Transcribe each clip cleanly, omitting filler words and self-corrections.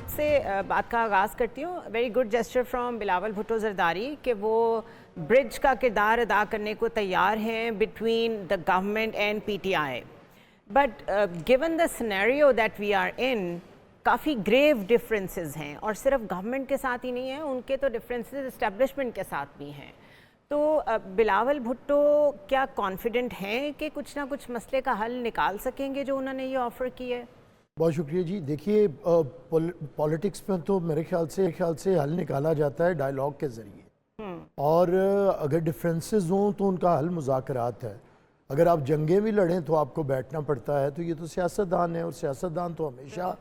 آپ سے بات کا آغاز کرتی ہوں. Very good gesture from Bilawal Bhutto Zardari کہ وہ برج کا کردار ادا کرنے کو تیار ہیں between the government and P T I. But given the scenario that we are in, کافی گریو ڈفرینسز ہیں, اور صرف گورنمنٹ کے ساتھ ہی نہیں ہیں, ان کے تو ڈفرینسز اسٹیبلشمنٹ کے ساتھ بھی ہیں. تو بلاول بھٹو کیا کانفیڈنٹ ہیں کہ کچھ نہ کچھ مسئلے کا حل نکال سکیں گے جو انہوں نے یہ آفر کی ہے؟ بہت شکریہ جی. دیکھیے پولیٹکس میں تو میرے خیال سے حل نکالا جاتا ہے ڈائیلاگ کے ذریعے, اور اگر ڈفرینسز ہوں تو ان کا حل مذاکرات ہے. اگر آپ جنگیں بھی لڑیں تو آپ کو بیٹھنا پڑتا ہے. تو یہ تو سیاستدان ہیں, اور سیاستدان تو ہمیشہ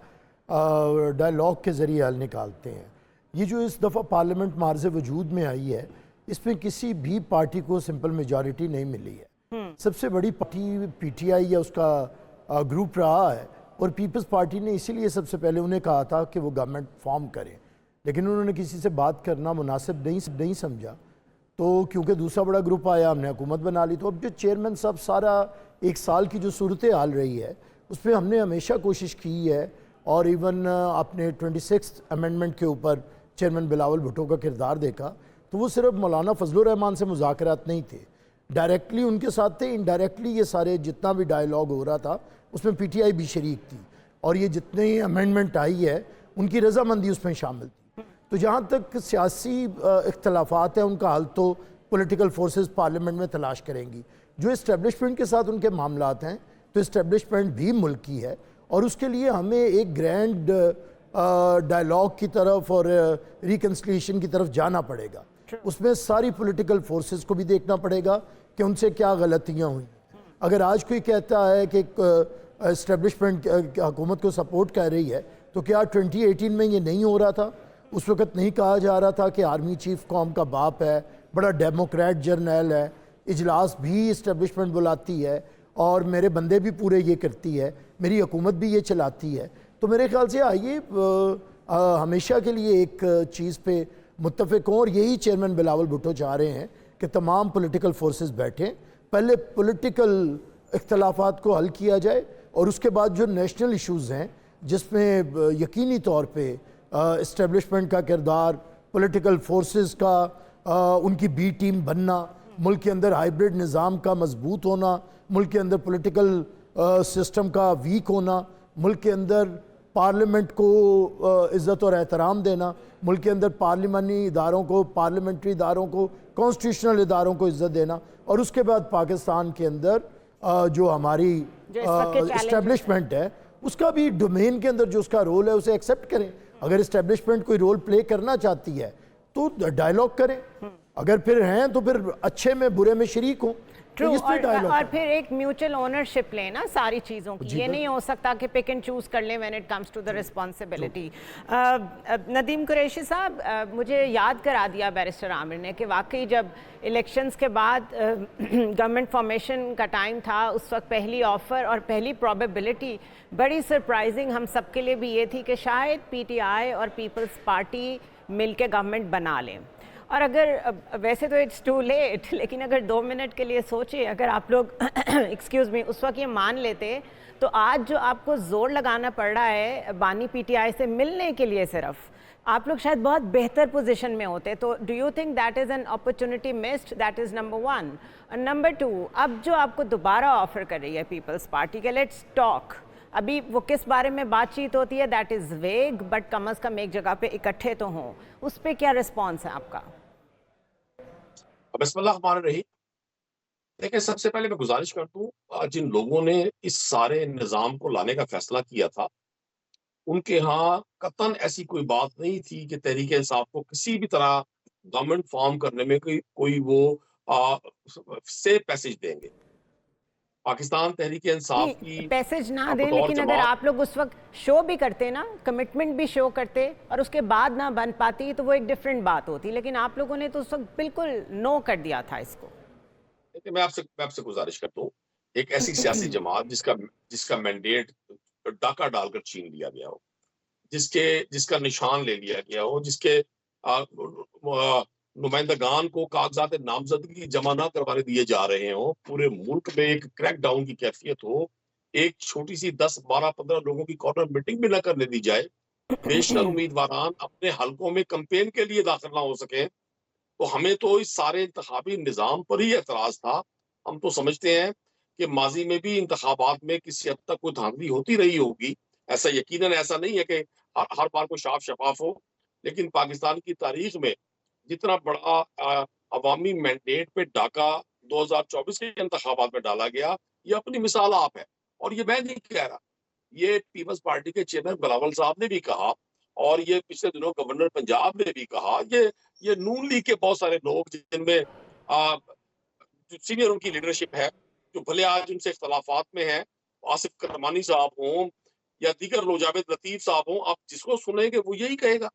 ڈائیلاگ کے ذریعے حل نکالتے ہیں. یہ جو اس دفعہ پارلیمنٹ معرض وجود میں آئی ہے, اس میں کسی بھی پارٹی کو سمپل میجارٹی نہیں ملی ہے. سب سے بڑی پارٹی پی ٹی آئی یا اس کا گروپ رہا ہے, اور پیپلز پارٹی نے اسی لیے سب سے پہلے انہیں کہا تھا کہ وہ گورنمنٹ فارم کریں, لیکن انہوں نے کسی سے بات کرنا مناسب نہیں سمجھا. تو کیونکہ دوسرا بڑا گروپ آیا, ہم نے حکومت بنا لی. تو اب جو چیئرمین صاحب سارا ایک سال کی جو صورتحال رہی ہے, اس پہ ہم نے ہمیشہ کوشش کی ہے, اور ایون اپنے 26 امینڈمنٹ کے اوپر چیئرمین بلاول بھٹو کا کردار دیکھا تو وہ صرف مولانا فضل الرحمان سے مذاکرات نہیں تھے, ڈائریکٹلی ان کے ساتھ تھے, انڈائریکٹلی یہ سارے جتنا بھی ڈائیلاگ ہو رہا تھا اس میں پی ٹی آئی بھی شریک تھی, اور یہ جتنے امینڈمنٹ آئی ہے ان کی رضامندی اس میں شامل تھی. تو جہاں تک سیاسی اختلافات ہیں ان کا حل تو پولیٹیکل فورسز پارلیمنٹ میں تلاش کریں گی. جو اسٹیبلشمنٹ کے ساتھ ان کے معاملات ہیں تو اسٹیبلشمنٹ بھی ملکی ہے, اور اس کے لیے ہمیں ایک گرینڈ ڈائیلاگ کی طرف اور ریکنسلیشن کی طرف جانا پڑے گا. اس میں ساری پولیٹیکل فورسز کو بھی دیکھنا پڑے گا کہ ان سے کیا غلطیاں ہوئیں. اگر آج کوئی کہتا ہے کہ اسٹیبلشمنٹ حکومت کو سپورٹ کر رہی ہے, تو کیا 2018 میں یہ نہیں ہو رہا تھا؟ اس وقت نہیں کہا جا رہا تھا کہ آرمی چیف قوم کا باپ ہے, بڑا ڈیموکریٹ جرنیل ہے, اجلاس بھی اسٹیبلشمنٹ بلاتی ہے, اور میرے بندے بھی پورے یہ کرتی ہے, میری حکومت بھی یہ چلاتی ہے. تو میرے خیال سے آئیے ہمیشہ کے لیے ایک چیز پہ متفق ہوں, اور یہی چیئرمین بلاول بھٹو چاہ رہے ہیں کہ تمام پولیٹیکل فورسز بیٹھیں, پہلے پولیٹیکل اختلافات کو حل کیا جائے, اور اس کے بعد جو نیشنل ایشوز ہیں جس میں یقینی طور پہ اسٹیبلشمنٹ کا کردار, پولیٹیکل فورسز کا ان کی بی ٹیم بننا, ملک کے اندر ہائیبرڈ نظام کا مضبوط ہونا, ملک کے اندر پولیٹیکل سسٹم کا ویک ہونا, ملک کے اندر پارلیمنٹ کو عزت اور احترام دینا, ملک کے اندر پارلیمانی اداروں کو, پارلیمنٹری اداروں کو, کانسٹیٹیوشنل اداروں کو عزت دینا, اور اس کے بعد پاکستان کے اندر جو ہماری اسٹیبلشمنٹ ہے اس کا بھی ڈومین کے اندر جو اس کا رول ہے اسے ایکسیپٹ کریں. اگر اسٹیبلشمنٹ کوئی رول پلے کرنا چاہتی ہے تو ڈائیلاگ کریں, اگر پھر ہیں تو پھر اچھے میں برے میں شریک ہوں. اور پھر ایک میوچل اونرشپ لیں نا ساری چیزوں کی. یہ نہیں ہو سکتا کہ پک اینڈ چوز کر لیں when it comes to the responsibility. Nadeem Qureshi صاحب, مجھے یاد کرا دیا بیرسٹر عامر نے کہ واقعی جب الیکشنز کے بعد گورنمنٹ فارمیشن کا ٹائم تھا, اس وقت پہلی آفر اور پہلی پرابیبلٹی بڑی سرپرائزنگ ہم سب کے لیے بھی یہ تھی کہ شاید پی ٹی آئی اور پیپلز پارٹی مل کے گورنمنٹ بنا لیں. اور اگر ویسے تو اٹس ٹو لیٹ, لیکن اگر 2 منٹ کے لیے سوچیں, اگر آپ لوگ ایکسکیوز می اس وقت یہ مان لیتے, تو آج جو آپ کو زور لگانا پڑ رہا ہے بانی پی ٹی آئی سے ملنے کے لیے, صرف آپ لوگ شاید بہت بہتر پوزیشن میں ہوتے. تو do you think that is an opportunity missed? That is number 1. اور نمبر 2, اب جو آپ کو دوبارہ آفر کر رہی ہے پیپلز پارٹی کے, لیٹس ٹاک, ابھی وہ کس بارے میں بات چیت ہوتی ہے دیٹ از ویگ, بٹ کم از کم ایک جگہ پہ اکٹھے تو ہوں, اس پہ کیا رسپانس ہے آپ کا؟ بسم اللہ الرحمن الرحیم. دیکھیں, سب سے پہلے میں گزارش کرتا ہوں, جن لوگوں نے اس سارے نظام کو لانے کا فیصلہ کیا تھا ان کے ہاں قطعاً ایسی کوئی بات نہیں تھی کہ تحریک انصاف کو کسی بھی طرح گورنمنٹ فارم کرنے میں کوئی وہ سے پیسج دیں گے. پاکستان تحریک انصاف کی پیسج نہ دیں, لیکن اگر آپ لوگ اس وقت شو بھی کرتے نا, کمٹمنٹ بھی شو کرتے, اور اس کے بعد نہ بن پاتی تو وہ ایک ڈیفرنٹ بات ہوتی, لیکن آپ لوگوں نے تو اس وقت بالکل نو کر دیا تھا اس کو. میں آپ سے گزارش کرتا ہوں, ایک ایسی سیاسی جماعت جس کا مینڈیٹ ڈاکہ ڈال کر چھین لیا گیا ہو, جس کا نشان لے لیا گیا ہو, جس کے نمائندگان کو کاغذات نامزدگی جمع نہ کروانے دیے جا رہے ہوں, پورے ملک میں ایک کریک ڈاؤن کی کیفیت ہو, ایک چھوٹی سی 10 12 15 لوگوں کی کارنر میٹنگ بھی نہ کرنے دی جائے, بیشتر امیدواران اپنے حلقوں میں کمپین کے لیے داخل نہ ہو سکیں، تو ہمیں تو اس سارے انتخابی نظام پر ہی اعتراض تھا۔ ہم تو سمجھتے ہیں کہ ماضی میں بھی انتخابات میں کسی حد تک کوئی دھاندلی ہوتی رہی ہوگی، ایسا یقیناً ایسا نہیں ہے کہ ہر بار کوئی صاف شفاف ہو، لیکن پاکستان کی تاریخ میں جتنا بڑا عوامی مینڈیٹ پہ ڈاکہ 2024 کے انتخابات میں ڈالا گیا، یہ اپنی مثال آپ ہے۔ اور یہ میں نہیں کہہ رہا، یہ پیپلز پارٹی کے چیئرمین بلاول صاحب نے بھی کہا، اور یہ پچھلے دنوں گورنر پنجاب نے بھی کہا، یہ نون لیگ کے بہت سارے لوگ جن میں جو سینئر ان کی لیڈرشپ ہے، جو بھلے آج ان سے اختلافات میں ہیں، آصف کرمانی صاحب ہوں یا دیگر لوگ، جاوید لطیف صاحب ہوں، آپ جس کو سنیں گے وہ یہی کہے گا،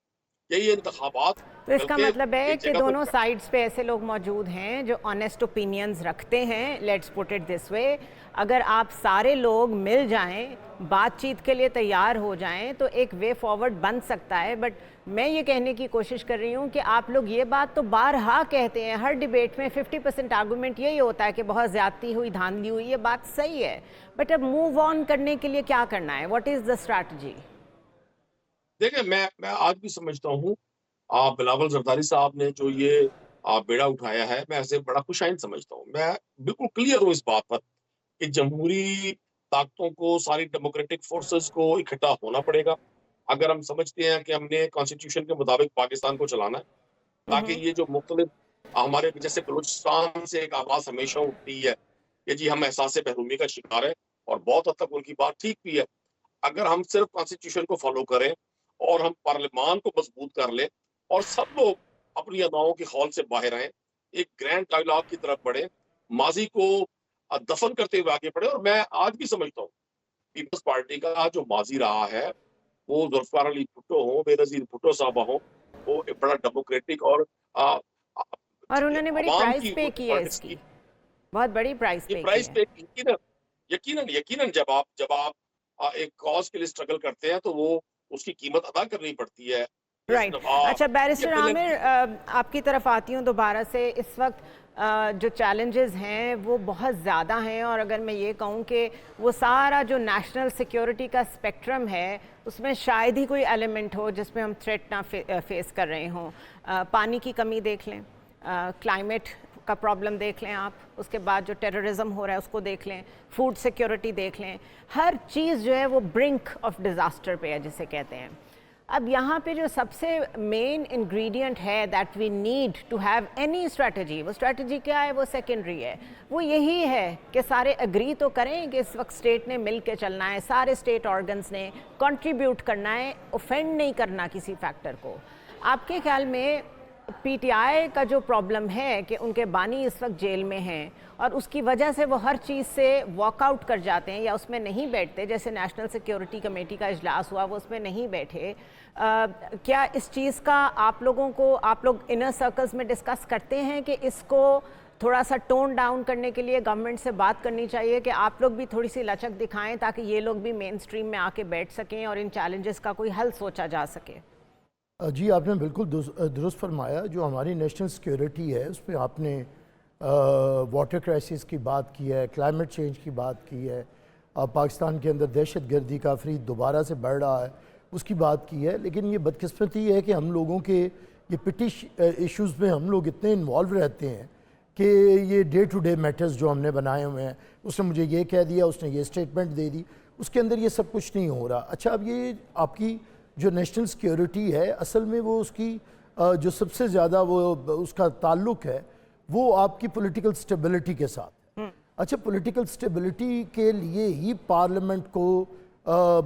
یہی انتخابات تو اس کا بلکہ مطلب ہے ایک کہ جگہ دونوں پر سائیڈز پہ ایسے لوگ موجود ہیں جو آنیسٹ اوپینینز رکھتے ہیں، لیٹس پٹ اٹ دس وے۔ اگر آپ سارے لوگ مل جائیں، بات چیت کے لیے تیار ہو جائیں تو ایک وے فارورڈ بن سکتا ہے۔ بٹ میں یہ کہنے کی کوشش کر رہی ہوں کہ آپ لوگ یہ بات تو بارہا کہتے ہیں، ہر ڈیبیٹ میں 50% آرگومنٹ یہی ہوتا ہے کہ بہت زیادتی ہوئی، دھاندلی ہوئی، یہ بات صحیح ہے، بٹ اب موو آن کرنے کے لیے کیا کرنا ہے؟ What is the strategy? دیکھیں، میں آج بھی سمجھتا ہوں بلاول زرداری صاحب نے جو یہ بیڑا اٹھایا ہے، میں اسے بڑا خوش آئند سمجھتا ہوں۔ میں بالکل کلیئر ہوں اس بات پر کہ جمہوری طاقتوں کو، ساری ڈیموکریٹک فورسز کو اکٹھا ہونا پڑے گا اگر ہم سمجھتے ہیں کہ ہم نے کانسٹیٹیوشن کے مطابق پاکستان کو چلانا ہے، تاکہ یہ جو مختلف ہمارے جیسے بلوچستان سے ایک آواز ہمیشہ اٹھتی ہے کہ جی ہم احساس محرومی کا شکار ہیں، اور بہت حد تک ان کی بات ٹھیک بھی ہے۔ اگر ہم صرف کانسٹیٹیوشن کو فالو کریں اور ہم پارلیمان کو مضبوط کر لیں اور سب لوگ اپنی اداؤں کی خول سے باہر آئیں، ایک گرینڈ ڈائیلاگ کی طرف بڑھیں، ماضی کو دفن کرتے ہوئے آگے بڑھیں۔ اور میں آج بھی سمجھتا ہوں پیپلز پارٹی کا جو ماضی رہا ہے، وہ ذوالفقار علی بھٹو ہوں، بے نظیر بھٹو صاحبہ ہوں، وہ ایک بڑا ڈیموکریٹک اور اور انہوں نے بڑی عوام پرائز کی پے کی ہے اس پالیٹکس کی، کی بہت بڑی پرائز یہ پے کی پرائز ہے۔ پہ یقیناً جب آپ ایک کاز کے لیے اسٹرگل کرتے ہیں تو وہ اس کی قیمت ادا کرنی پڑتی ہے۔ رائٹ۔ اچھا بیرسٹر یہ عامر، آپ کی طرف آتی ہوں دوبارہ سے۔ اس وقت جو چیلنجز ہیں وہ بہت زیادہ ہیں، اور اگر میں یہ کہوں کہ وہ سارا جو نیشنل سیکیورٹی کا اسپیکٹرم ہے اس میں شاید ہی کوئی ایلیمنٹ ہو جس میں ہم تھریٹ نہ فیس کر رہے ہوں۔ پانی کی کمی دیکھ لیں، کلائمیٹ کا پرابلم دیکھ لیں آپ، اس کے بعد جو ٹیررزم ہو رہا ہے اس کو دیکھ لیں، فوڈ سیکیورٹی دیکھ لیں، ہر چیز جو ہے وہ برنک آف ڈیزاسٹر پہ ہے جسے کہتے ہیں۔ اب یہاں پہ جو سب سے مین انگریڈینٹ ہے that we need to have any strategy, وہ اسٹریٹجی کیا ہے؟ وہ سیکنڈری ہے، وہ یہی ہے کہ سارے اگری تو کریں کہ اس وقت اسٹیٹ نے مل کے چلنا ہے، سارے اسٹیٹ آرگنز نے کنٹریبیوٹ کرنا ہے، اوفینڈ نہیں کرنا کسی فیکٹر کو۔ آپ کے خیال میں پی ٹی آئی کا جو پرابلم ہے کہ ان کے بانی اس وقت جیل میں ہیں اور اس کی وجہ سے وہ ہر چیز سے واک آؤٹ کر جاتے ہیں یا اس میں نہیں بیٹھتے، جیسے نیشنل سیکیورٹی کمیٹی کا اجلاس ہوا وہ اس میں نہیں بیٹھے، کیا اس چیز کا آپ لوگ انر سرکلز میں ڈسکس کرتے ہیں کہ اس کو تھوڑا سا ٹون ڈاؤن کرنے کے لیے گورنمنٹ سے بات کرنی چاہیے کہ آپ لوگ بھی تھوڑی سی لچک دکھائیں تاکہ یہ لوگ بھی مین سٹریم میں آ کے بیٹھ سکیں اور ان چیلنجز کا کوئی حل سوچا جا سکے؟ جی آپ نے بالکل درست فرمایا۔ جو ہماری نیشنل سیکیورٹی ہے اس پہ آپ نے واٹر کرائسس کی بات کی ہے، کلائمیٹ چینج کی بات کی ہے، پاکستان کے اندر دہشت گردی کا فرید دوبارہ سے بڑھ رہا ہے اس کی بات کی ہے، لیکن یہ بدقسمتی ہے کہ ہم لوگوں کے یہ پٹش ایشوز میں ہم لوگ اتنے انوالو رہتے ہیں کہ یہ ڈے ٹو ڈے میٹرز جو ہم نے بنائے ہوئے ہیں، اس نے مجھے یہ کہہ دیا، اس نے یہ اسٹیٹمنٹ دے دی، اس کے اندر یہ سب کچھ نہیں ہو رہا۔ اچھا اب یہ آپ کی جو نیشنل سیکیورٹی ہے اصل میں وہ اس کی جو سب سے زیادہ وہ اس کا تعلق ہے وہ آپ کی پولیٹیکل سٹیبلٹی کے ساتھ۔ اچھا پولیٹیکل سٹیبلٹی کے لیے ہی پارلیمنٹ کو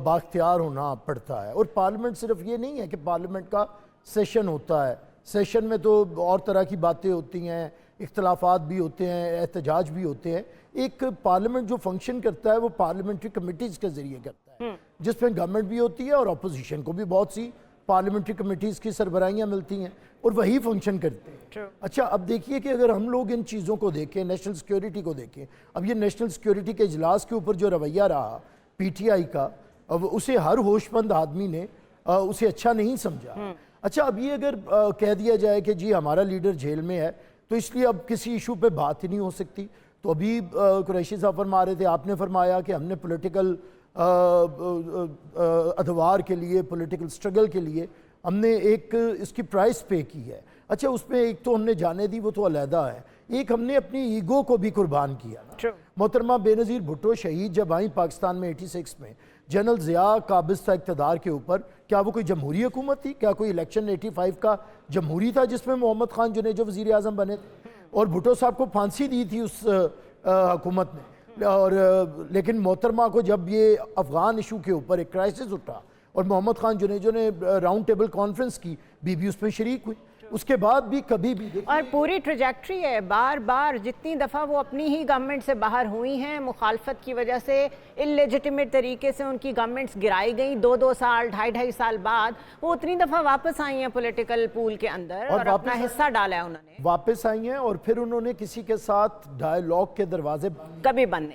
بااختیار ہونا پڑتا ہے، اور پارلیمنٹ صرف یہ نہیں ہے کہ پارلیمنٹ کا سیشن ہوتا ہے، سیشن میں تو اور طرح کی باتیں ہوتی ہیں، اختلافات بھی ہوتے ہیں، احتجاج بھی ہوتے ہیں۔ ایک پارلیمنٹ جو فنکشن کرتا ہے وہ پارلیمنٹری کمیٹیز کے ذریعے کرتا ہے، جس میں گورنمنٹ بھی ہوتی ہے اور اپوزیشن کو بھی بہت سی پارلیمنٹری کمیٹیز کی سربراہیاں ملتی ہیں اور وہی فنکشن کرتے ہیں۔ اچھا اب دیکھیے کہ اگر ہم لوگ ان چیزوں کو دیکھیں، نیشنل سیکیورٹی کو دیکھیں، اب یہ نیشنل سیکیورٹی کے اجلاس کے اوپر جو رویہ رہا پی ٹی آئی کا، اب اسے ہر ہوش مند آدمی نے اسے اچھا نہیں سمجھا۔ اچھا اب یہ اگر کہہ دیا جائے کہ جی ہمارا لیڈر جیل میں ہے تو اس لیے اب کسی ایشو پہ بات ہی نہیں ہو سکتی، تو ابھی قریشی صاحب فرما رہے تھے، آپ نے فرمایا کہ ہم نے پولیٹیکل ادوار کے لیے، پولیٹیکل سٹرگل کے لیے ہم نے ایک اس کی پرائس پے کی ہے. اچھا اس میں ایک تو ہم نے جانے دی، وہ تو علیحدہ ہے، ایک ہم نے اپنی ایگو کو بھی قربان کیا نا. محترمہ بے نظیر بھٹو شہید جب آئیں پاکستان میں 86 میں، جنرل ضیاء قابض تھا اقتدار کے اوپر. کیا وہ کوئی جمہوری حکومت تھی؟ کیا کوئی الیکشن 85 کا جمہوری تھا جس میں محمد خان جنیجو وزیر اعظم بنے تھے؟ اور بھٹو صاحب کو پھانسی دی تھی اس حکومت نے. اور لیکن محترمہ کو جب یہ افغان ایشو کے اوپر ایک کرائسس اٹھا اور محمد خان جنیجو نے راؤنڈ ٹیبل کانفرنس کی، بی بی اس میں شریک ہوئی. اس کے بعد بھی کبھی بھی اور پوری ٹریجیکٹری ہے، بار بار جتنی دفعہ وہ اپنی ہی گورنمنٹ سے باہر ہوئی ہیں، مخالفت کی وجہ سے اللیجٹیمیٹ طریقے سے ان کی گورنمنٹس گرائی گئیں، 2 سال 2.5 سال بعد وہ اتنی دفعہ واپس آئی ہیں پولیٹیکل پول کے اندر اور اپنا حصہ ڈالا ہے انہوں نے. واپس آئی ہیں اور پھر انہوں نے کسی کے ساتھ ڈائیلاگ کے دروازے کبھی بند نہیں